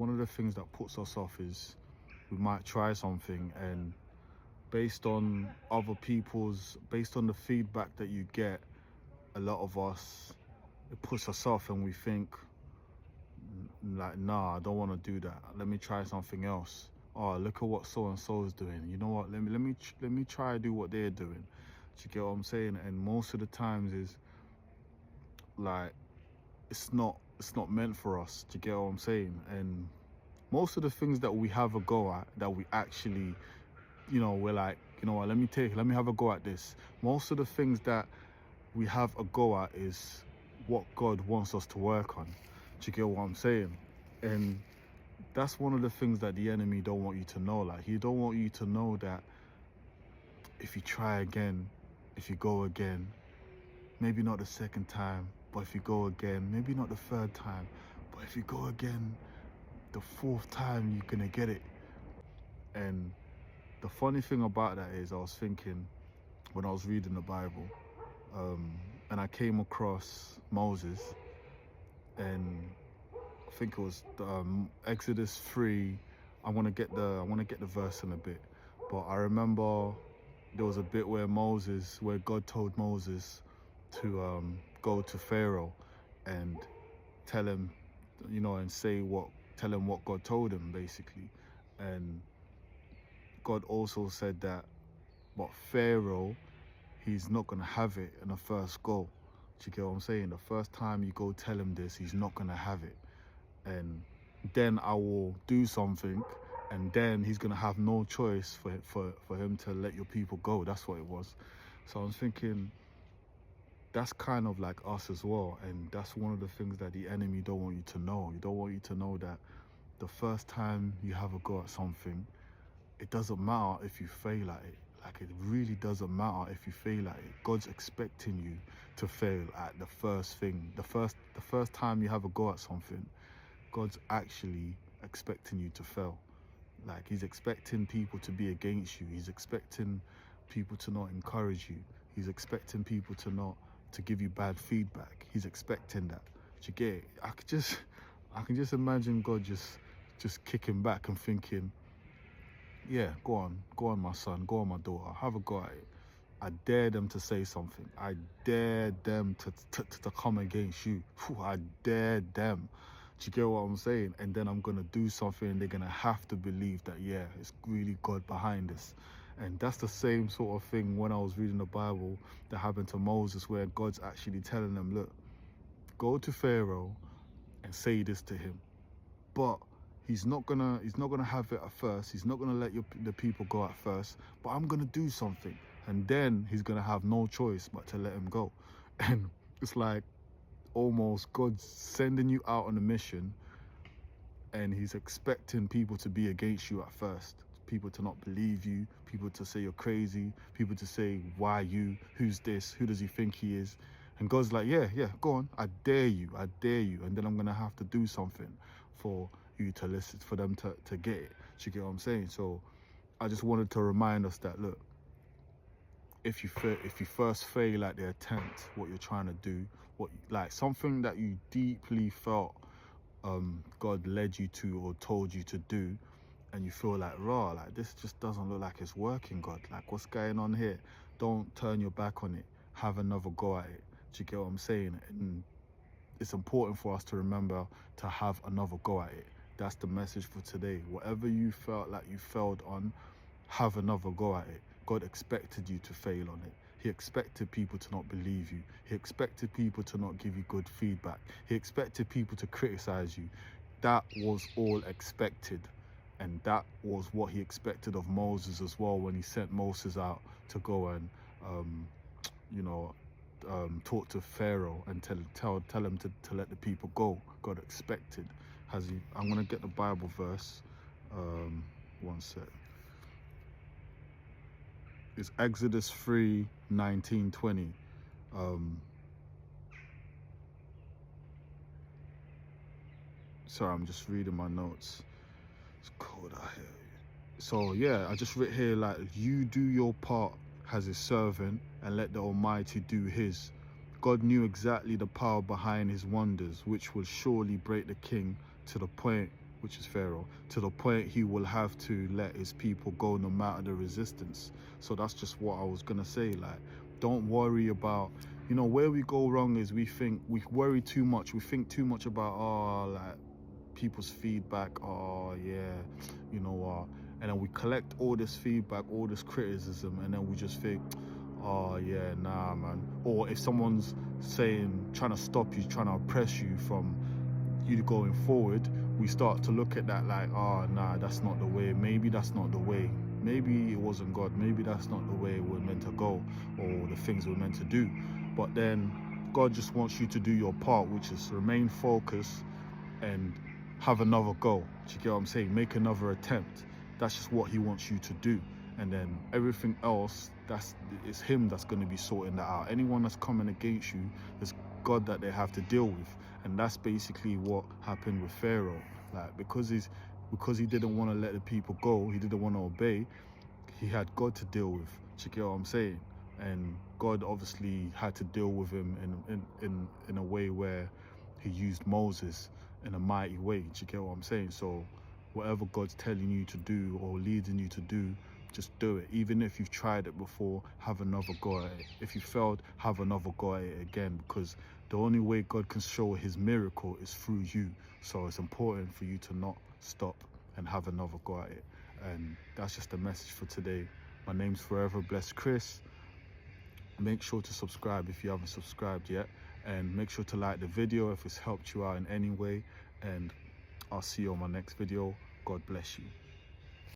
One of the things that puts us off is we might try something, and based on the feedback that you get, a lot of us, it puts us off and we think like, nah, I don't want to do that. Let me try something else. Oh, look at what so and so is doing. You know what? Let me try do what they're doing. Do you get what I'm saying? And most of the times is like it's not meant for us. Do you get what I'm saying? And most of the things that we have a go at, that we actually, we're like, you know what, let me have a go at this. Most of the things that we have a go at is what God wants us to work on. Do you get what I'm saying? And that's one of the things that the enemy don't want you to know. Like, he don't want you to know that if you try again, if you go again, maybe not the second time, but if you go again, maybe not the third time, but if you go again, the fourth time, you're gonna get it. And the funny thing about that is, I was thinking when I was reading the Bible, and I came across Moses, and I think it was Exodus 3. I want to get the verse in a bit, but I remember there was a bit where God told Moses to go to Pharaoh and tell him, and tell him what God told him, basically. And God also said that, but Pharaoh, he's not gonna have it in the first go. Do you get what I'm saying? The first time you go tell him this, he's not gonna have it. And then I will do something, and then he's gonna have no choice for him to let your people go. That's what it was. So I was thinking, that's kind of like us as well. And that's one of the things that the enemy don't want you to know. He don't want you to know that the first time you have a go at something, it doesn't matter if you fail at it. Like, it really doesn't matter if you fail at it. God's expecting you to fail at the first thing. The first time you have a go at something, God's actually expecting you to fail. Like, he's expecting people to be against you. He's expecting people to not encourage you. He's expecting people to give you bad feedback. He's expecting that. Do you get it? I can just imagine God just kicking back and thinking, yeah, go on, my son, go on, my daughter, have a go at it. I dare them to say something. I dare them to come against you. I dare them. Do you get what I'm saying? And then I'm gonna do something, and they're gonna have to believe that, yeah, it's really God behind this. And that's the same sort of thing when I was reading the Bible that happened to Moses, where God's actually telling them, look, go to Pharaoh and say this to him. But he's not gonna have it at first. He's not gonna let the people go at first. But I'm gonna do something, and then he's gonna have no choice but to let him go. And it's like almost God's sending you out on a mission, and he's expecting people to be against you at first. People to not believe you, people to say you're crazy, people to say, why you? Who's this? Who does he think he is? And God's like, yeah, go on. I dare you. And then I'm going to have to do something for you to listen, for them to get it. Do you get what I'm saying? So I just wanted to remind us that, look, if you first fail at the attempt, what you're trying to do, like something that you deeply felt God led you to or told you to do, and you feel like, raw, like this just doesn't look like it's working, God, like what's going on here? Don't turn your back on it. Have another go at it. Do you get what I'm saying? And it's important for us to remember to have another go at it. That's the message for today. Whatever you felt like you failed on, have another go at it. God expected you to fail on it. He expected people to not believe you. He expected people to not give you good feedback. He expected people to criticize you. That was all expected. And that was what he expected of Moses as well, when he sent Moses out to go and, talk to Pharaoh and tell him to let the people go. God expected. I'm going to get the Bible verse. One sec. It's Exodus 3, 19, 20. Sorry, I'm just reading my notes. It's cold out here. So yeah, I just writ here, like, you do your part as his servant and let the Almighty do his. God knew exactly the power behind his wonders, which will surely break the king to the point which is Pharaoh, to the point he will have to let his people go no matter the resistance. So that's just what I was gonna say. Like, don't worry about, you know, where we go wrong is we worry too much. We think too much about, oh, like, people's feedback, oh yeah, you know, and then we collect all this feedback, all this criticism, and then we just think, oh yeah, nah man. Or if someone's trying to stop you, trying to oppress you from you going forward, we start to look at that like, oh nah, that's not the way, maybe that's not the way, maybe it wasn't God, maybe that's not the way we're meant to go, or the things we're meant to do. But then God just wants you to do your part, which is remain focused and have another go. Do you get what I'm saying? Make another attempt. That's just what he wants you to do. And then everything else, it's him that's going to be sorting that out. Anyone that's coming against you, there's God that they have to deal with. And that's basically what happened with Pharaoh. Like, because he didn't want to let the people go, he didn't want to obey, he had God to deal with. Do you get what I'm saying? And God obviously had to deal with him in a way where he used Moses in a mighty way. Do you get what I'm saying? So whatever God's telling you to do or leading you to do, just do it. Even if you've tried it before, have another go at it. If you failed, have another go at it again, because the only way God can show his miracle is through you. So it's important for you to not stop and have another go at it. And that's just the message for today. My name's Forever Blessed Chris. Make sure to subscribe if you haven't subscribed yet, and make sure to like the video if it's helped you out in any way, and I'll see you on my next video. God bless you.